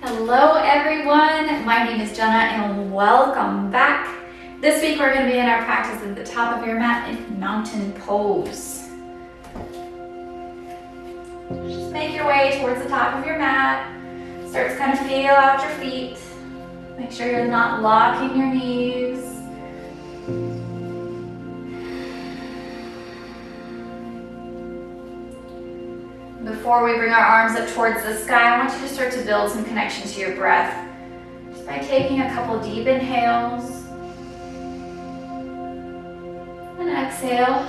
Hello everyone, my name is Jenna and welcome back. This week we're going to be in our practice at the top of your mat in mountain pose. Just make your way towards the top of your mat. Start to kind of feel out your feet. Make sure you're not locking your knees. Before we bring our arms up towards the sky, I want you to start to build some connection to your breath. Just by taking a couple deep inhales. And exhale.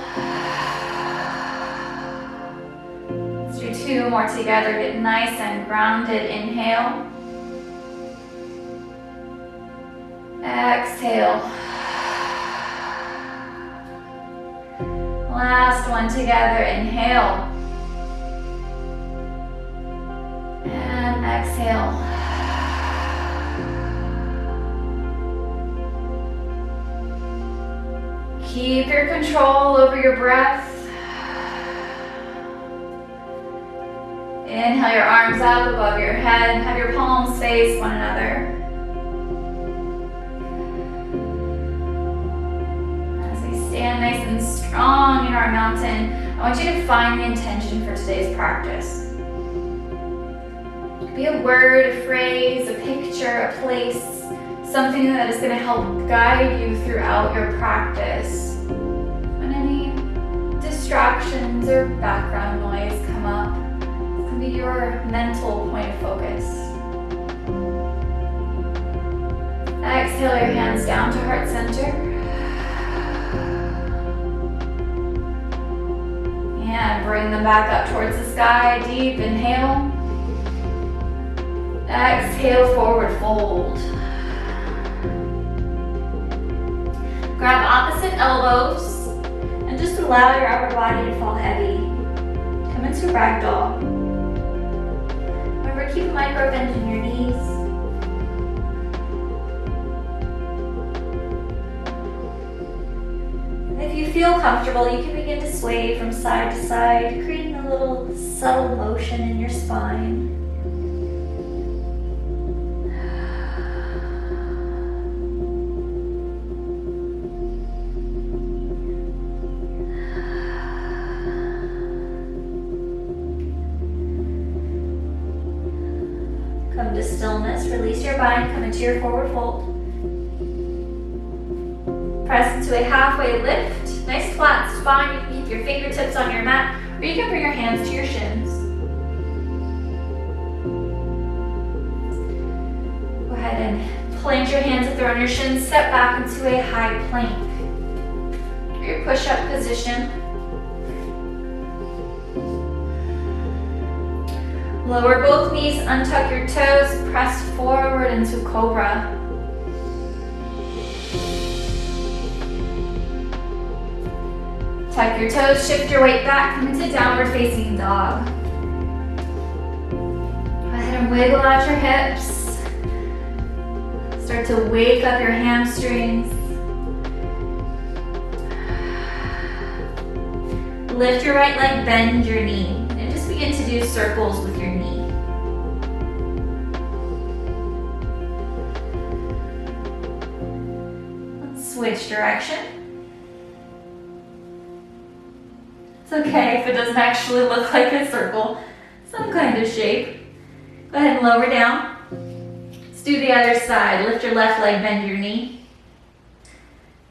Let's do two more together. Get nice and grounded. Inhale. Exhale. Last one together. Inhale. And exhale. Keep your control over your breath. Inhale your arms up above your head and have your palms face one another. As we stand nice and strong in our mountain, I want you to find the intention for today's practice. Be a word, a phrase, a picture, a place, something that is going to help guide you throughout your practice. When any distractions or background noise come up, it can be your mental point of focus. Exhale your hands down to heart center. And bring them back up towards the sky. Deep inhale. Exhale, forward fold. Grab opposite elbows and just allow your upper body to fall heavy. Come into ragdoll. Remember, keep a micro bend in your knees. And if you feel comfortable, you can begin to sway from side to side, creating a little subtle motion in your spine. Come to stillness, release your bind, come into your forward fold. Press into a halfway lift, nice flat spine. You can keep your fingertips on your mat, or you can bring your hands to your shins. Go ahead and plant your hands if they're on your shins, step back into a high plank. Your push-up position. Lower both knees, untuck your toes, press forward into cobra. Tuck your toes, shift your weight back, come into downward facing dog. Go ahead and wiggle out your hips. Start to wake up your hamstrings. Lift your right leg, bend your knee. Begin to do circles with your knee. Let's switch direction. It's okay if it doesn't actually look like a circle, some kind of shape. Go ahead and lower down. Let's do the other side. Lift your left leg, bend your knee.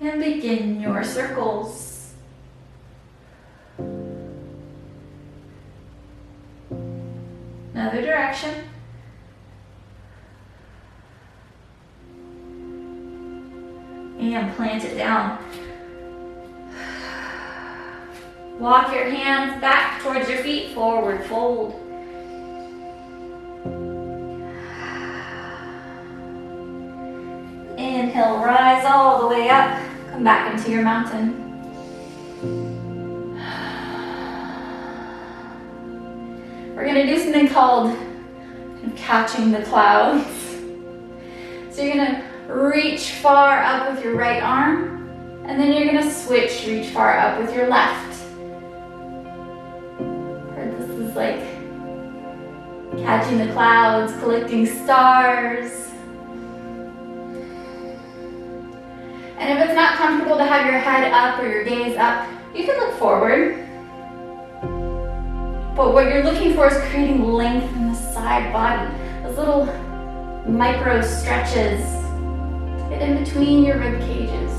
And begin your circles. Another direction. And plant it down. Walk your hands back towards your feet, forward fold. Inhale, rise all the way up. Come back into your mountain. We're going to do something called catching the clouds. So you're going to reach far up with your right arm, and then you're going to switch, reach far up with your left. Or this is like Catching the clouds, collecting stars. And if it's not comfortable to have your head up or your gaze up, you can look forward. But what you're looking for is creating length in the side body. Those little micro stretches to get in between your rib cages.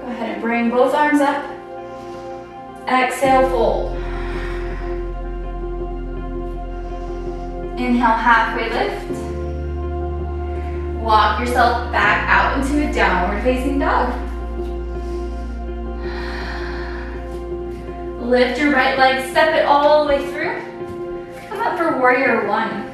Go ahead and bring both arms up. Exhale, fold. Inhale, halfway lift. Walk yourself back out into a downward facing dog. Lift your right leg, step it all the way through. Come up for warrior one.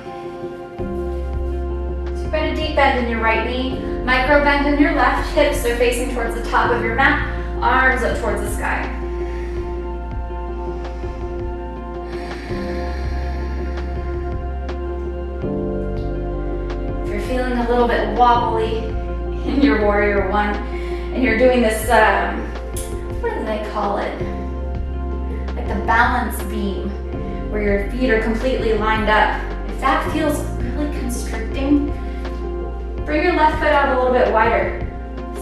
So find a deep bend in your right knee, micro bend in your left, hips are facing towards the top of your mat, arms up towards the sky. Feeling a little bit wobbly in your warrior one, and you're doing this, what do they call it? Like the balance beam, where your feet are completely lined up. If that feels really constricting, bring your left foot out a little bit wider.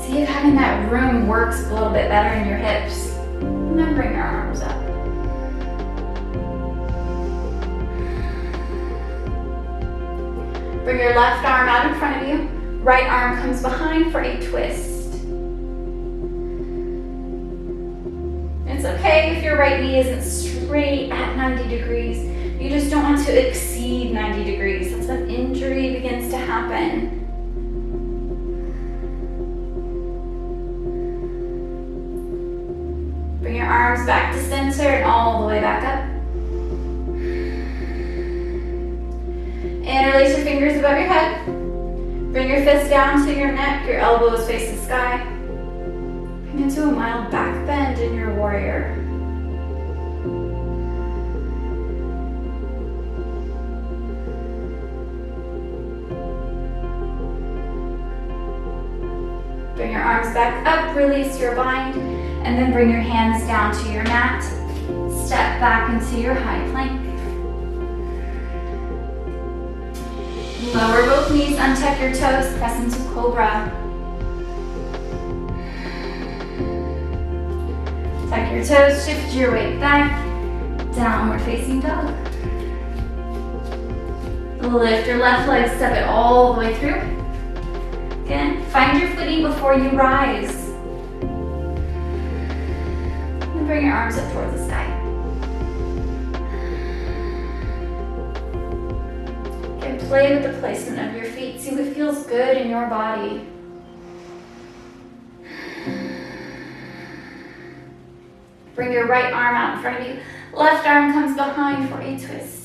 See if having that room works a little bit better in your hips. And then bring your arms up. Bring your left arm out in front of you. Right arm comes behind for a twist. It's okay if your right knee isn't straight at 90 degrees. You just don't want to exceed 90 degrees. That's when injury begins to happen. Bring your arms back to center and all the way back up. Interlace your fingers above your head. Bring your fists down to your neck, your elbows face the sky. Come into a mild back bend in your warrior. Bring your arms back up, release your bind, and then bring your hands down to your mat. Step back into your high plank. Lower both knees, untuck your toes, press into cobra. Tuck your toes, shift your weight back, downward facing dog. Lift your left leg, step it all the way through. Again, find your footing before you rise. And bring your arms up towards the sky. Play with the placement of your feet. See what feels good in your body. Bring your right arm out in front of you. Left arm comes behind for a twist.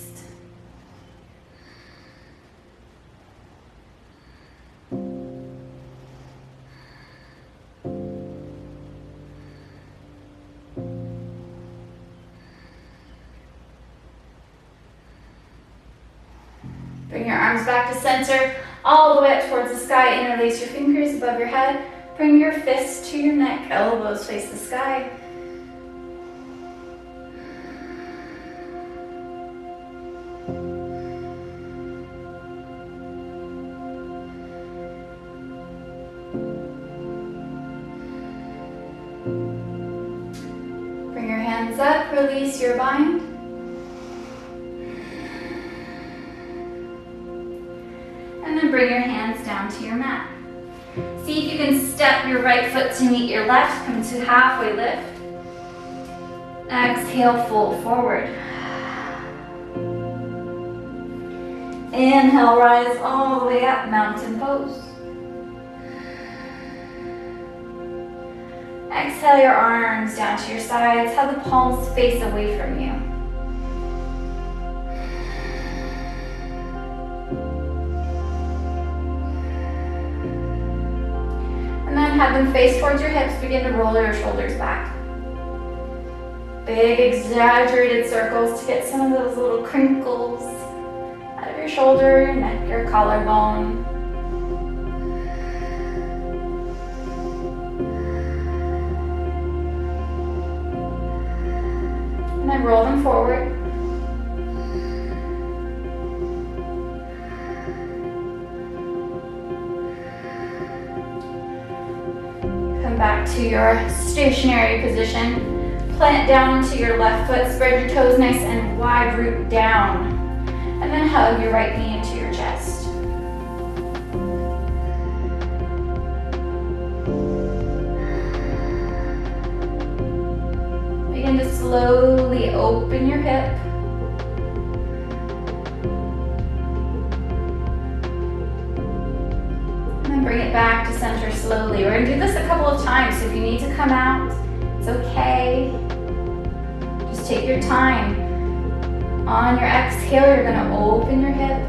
Bring your arms back to center, all the way up towards the sky. Interlace your fingers above your head. Bring your fists to your neck, elbows face the sky. Bring your hands up, release your bind. And then bring your hands down to your mat. See if you can step your right foot to meet your left. Come to halfway lift. Exhale, fold forward. Inhale, rise all the way up, mountain pose. Exhale your arms down to your sides. Have the palms face away from you. And then have them face towards your hips. Begin to roll your shoulders back. Big exaggerated circles to get some of those little crinkles out of your shoulder, your neck, your collarbone. And then roll them forward. Come back to your stationary position. Plant down into your left foot. Spread your toes nice and wide. Root down. And then hug your right knee into your chest. Begin to slowly open your hip. And then bring it back to center slowly. We're going to do this a couple of times, so if you need to come out, it's okay. Just take your time. On your exhale, you're going to open your hip.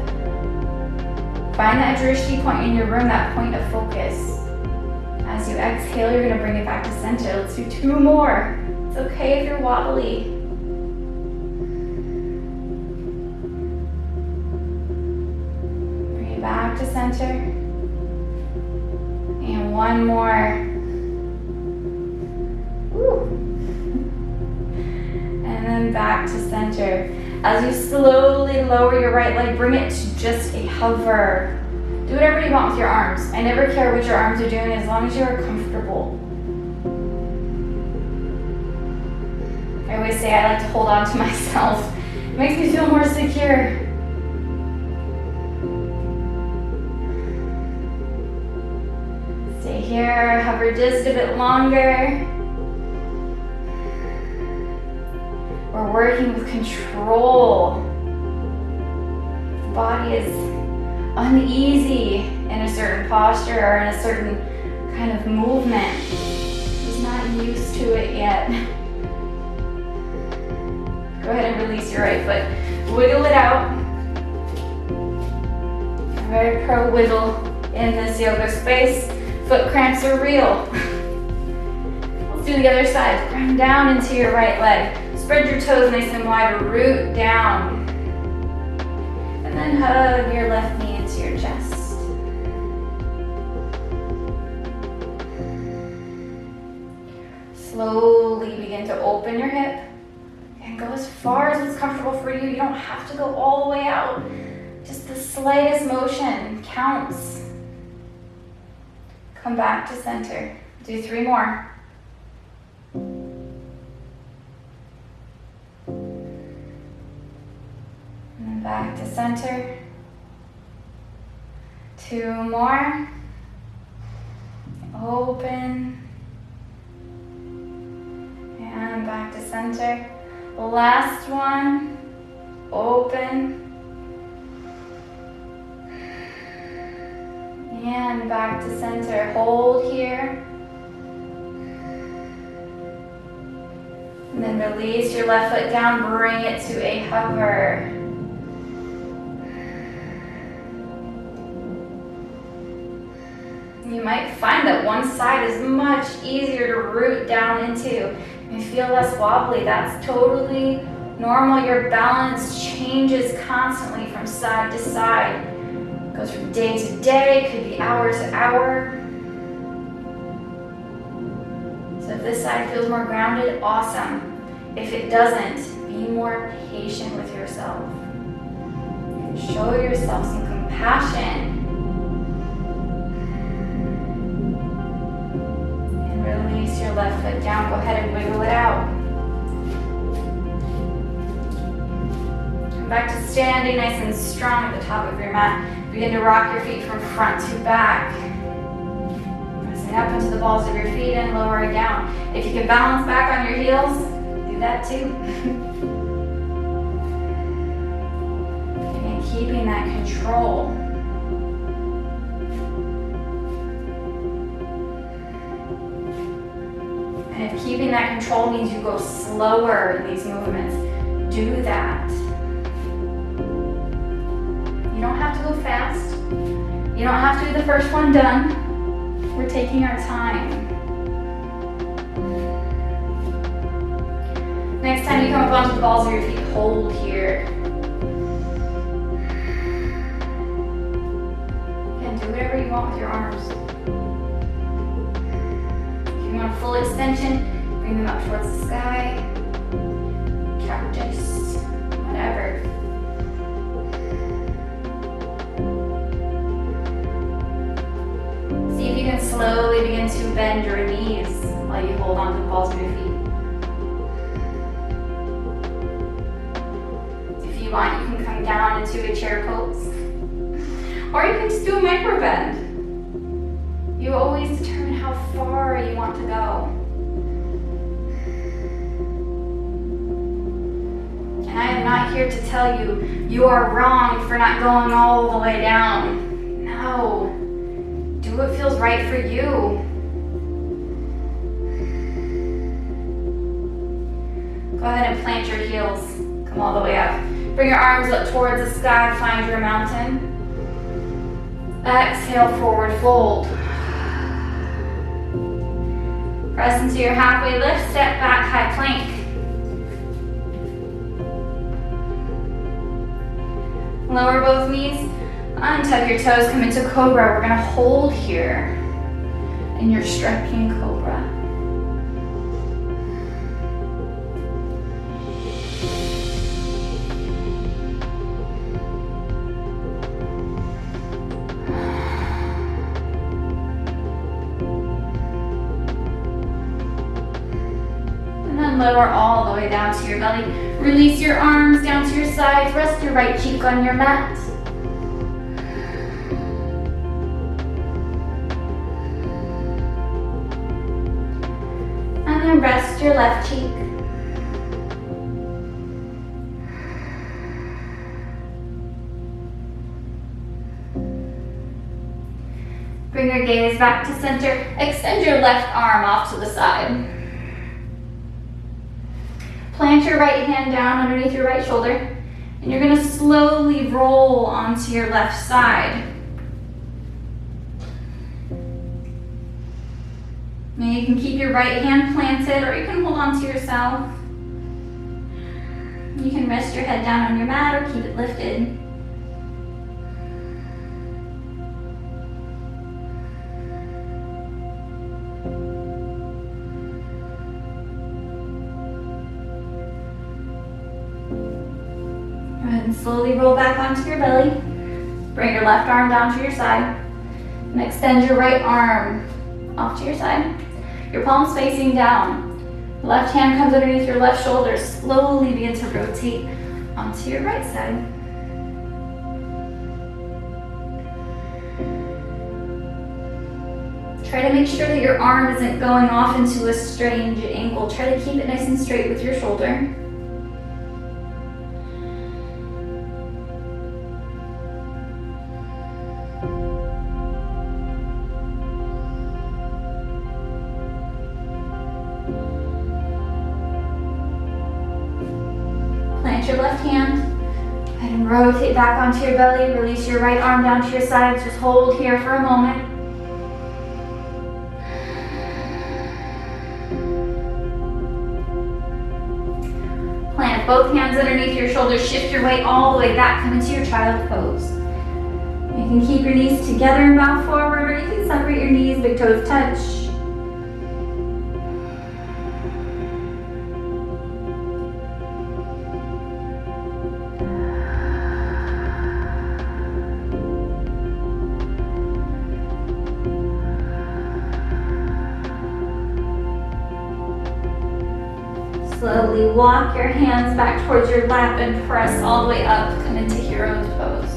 Find that drishti point in your room, that point of focus. As you exhale, you're going to bring it back to center. Let's do 2 more. It's okay if you're wobbly. Bring it back to center. And 1 more. Woo. And then back to center. As you slowly lower your right leg, bring it to just a hover. Do whatever you want with your arms. I never care what your arms are doing as long as you are comfortable. I always say I like to hold on to myself. It makes me feel more secure. Stay here, hover just a bit longer. We're working with control. The body is uneasy in a certain posture or in a certain kind of movement. It's not used to it yet. Go ahead and release your right foot. Wiggle it out. I'm very pro wiggle in this yoga space. Foot cramps are real. Let's do the other side. Ground down into your right leg. Spread your toes nice and wide. Root down. And then hug your left knee into your chest. Slowly begin to open your hip. And go as far as it's comfortable for you. You don't have to go all the way out. Just the slightest motion counts. Come back to center. Do 3 more. And then back to center. 2 more. Open. And back to center. Last one, open, and back to center. Hold here, and then release your left foot down, bring it to a hover. You might find that one side is much easier to root down into. You feel less wobbly. That's totally normal. Your balance changes constantly from side to side. It goes from day to day, could be hour to hour. So if this side feels more grounded, awesome. If it doesn't, be more patient with yourself. Show yourself some compassion. Release your left foot down. Go ahead and wiggle it out. Come back to standing nice and strong at the top of your mat. Begin to rock your feet from front to back. Pressing up into the balls of your feet and lowering down. If you can balance back on your heels, do that too. And keeping that control. And if keeping that control means you go slower in these movements, do that. You don't have to go fast. You don't have to do the first one done. We're taking our time. Next time you come up onto the balls of your feet, hold here. Again, do whatever you want with your arms. If you want full extension, bring them up towards the sky. bend your knees while you hold on to the balls of your feet. If you want, you can come down into a chair pose. Or you can just do a micro bend. You always determine how far you want to go. And I am not here to tell you you are wrong for not going all the way down. No. Do what feels right for you. Go ahead and plant your heels. Come all the way up. Bring your arms up towards the sky. Find your mountain. Exhale, forward fold. Press into your halfway lift, step back, high plank. Lower both knees, untuck your toes, come into cobra. We're gonna hold here in your stretching cobra. Lower all the way down to your belly. Release your arms down to your sides. Rest your right cheek on your mat. And then rest your left cheek. Bring your gaze back to center. Extend your left arm off to the side. Plant your right hand down underneath your right shoulder, and you're going to slowly roll onto your left side. Now you can keep your right hand planted, or you can hold on to yourself. You can rest your head down on your mat or keep it lifted. And slowly roll back onto your belly. Bring your left arm down to your side. And extend your right arm off to your side. Your palms facing down. Left hand comes underneath your left shoulder. Slowly begin to rotate onto your right side. Try to make sure that your arm isn't going off into a strange angle. Try to keep it nice and straight with your shoulder. Your left hand and rotate back onto your belly. Release your right arm down to your sides. Just hold here for a moment. Plant both hands underneath your shoulders. Shift your weight all the way back. Come into your child pose. You can keep your knees together and bow forward, or you can separate your knees, big toes touch. Slowly walk your hands back towards your lap and press all the way up. Come into hero pose.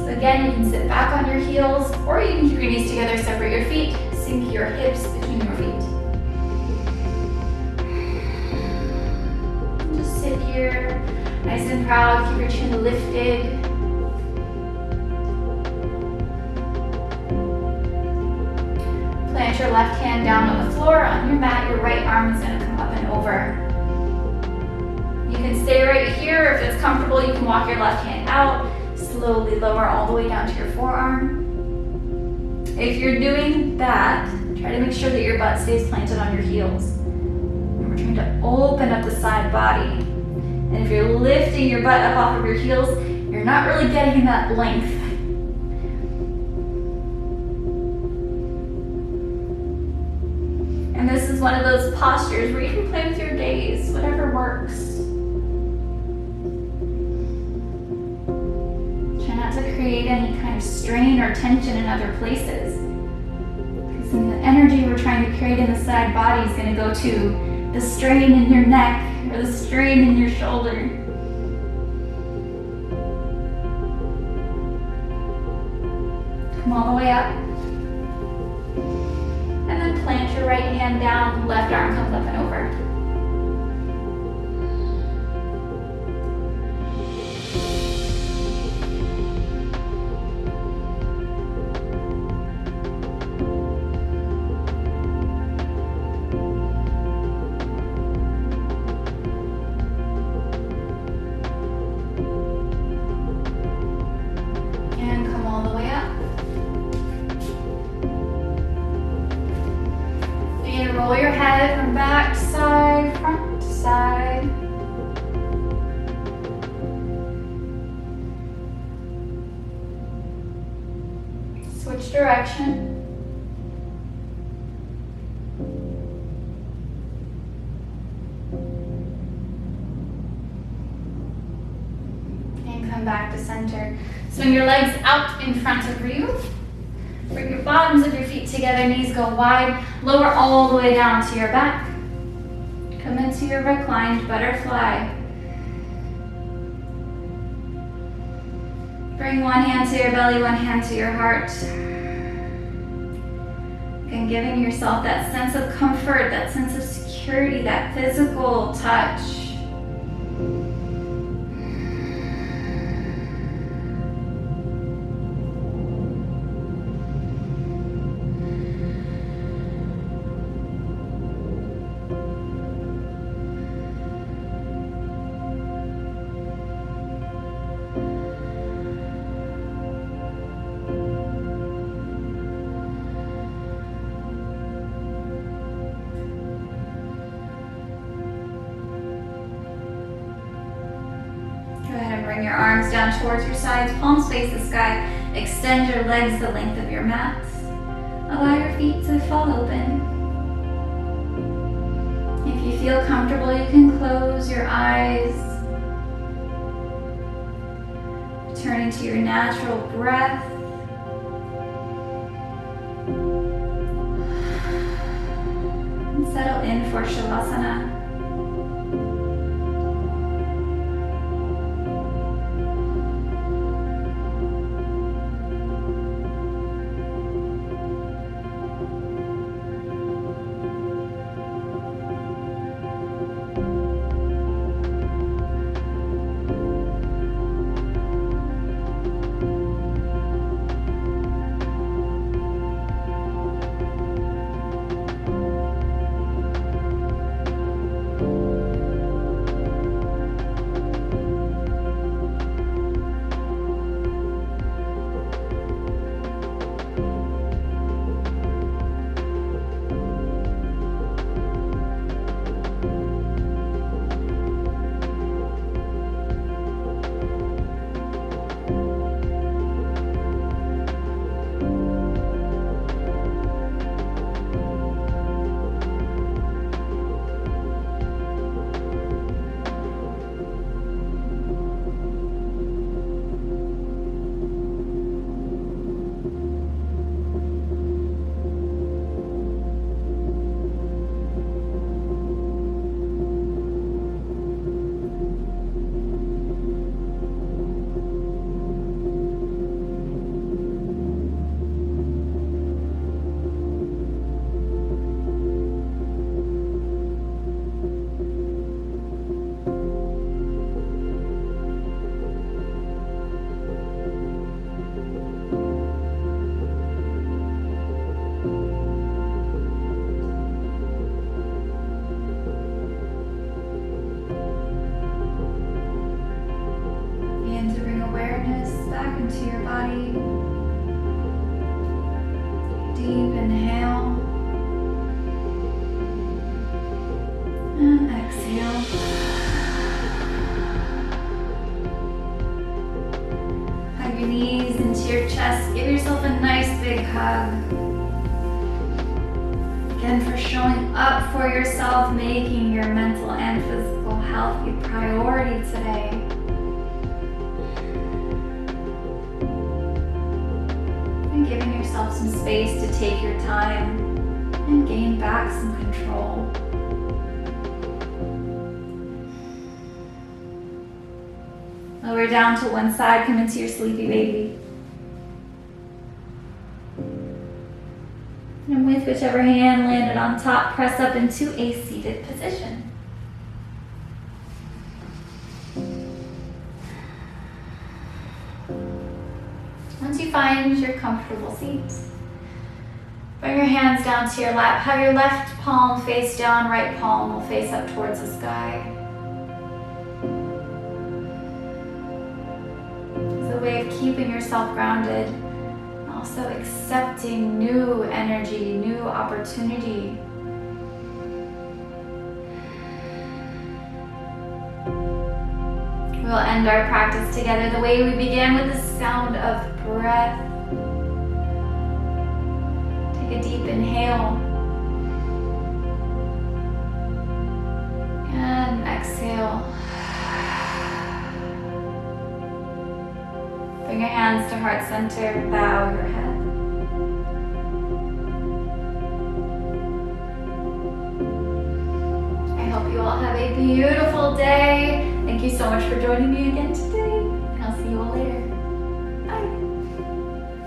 So again, you can sit back on your heels, or you can keep your knees together, separate your feet, sink your hips between your feet. And just sit here, nice and proud. Keep your chin lifted. Plant your left hand down on the floor. On your mat, your right arm is going to come up and over. You can stay right here. If it's comfortable, you can walk your left hand out. Slowly lower all the way down to your forearm. If you're doing that, try to make sure that your butt stays planted on your heels. And we're trying to open up the side body. And if you're lifting your butt up off of your heels, you're not really getting that length. And this is one of those postures where you can play with your gaze, whatever works. Try not to create any kind of strain or tension in other places. Because Some of the energy we're trying to create in the side body is going to go to the strain in your neck or the strain in your shoulder. Come all the way up. And then plant your right hand down, left arm comes up and over. Roll your head from back to side, front to side. Switch direction. And come back to center. Swing your legs out in front of you. Bring your bottoms of your feet together, knees go wide, lower all the way down to your back. Come into your reclined butterfly. Bring one hand to your belly, one hand to your heart. And giving yourself that sense of comfort, that sense of security, that physical touch. Bring your arms down towards your sides, palms face the sky. Extend your legs the length of your mat. Allow your feet to fall open. If you feel comfortable, you can close your eyes. Return into your natural breath. And settle in for Shavasana. Into your body. Deep inhale and exhale. Hug your knees into your chest. Give yourself a nice big hug. Again, for showing up for yourself, making your mental and physical health a priority today. giving yourself some space to take your time and gain back some control. Lower down to one side, come into your sleepy baby. And with whichever hand landed on top, press up into a seated position. Once you find your comfortable seat, bring your hands down to your lap. Have your left palm face down, right palm will face up towards the sky. It's a way of keeping yourself grounded, and also accepting new energy, new opportunity. We'll end our practice together the way we began, with the sound of breath. Take a deep inhale. And exhale. Bring your hands to heart center, bow your head. I hope you all have a beautiful day. Thank you so much for joining me again today.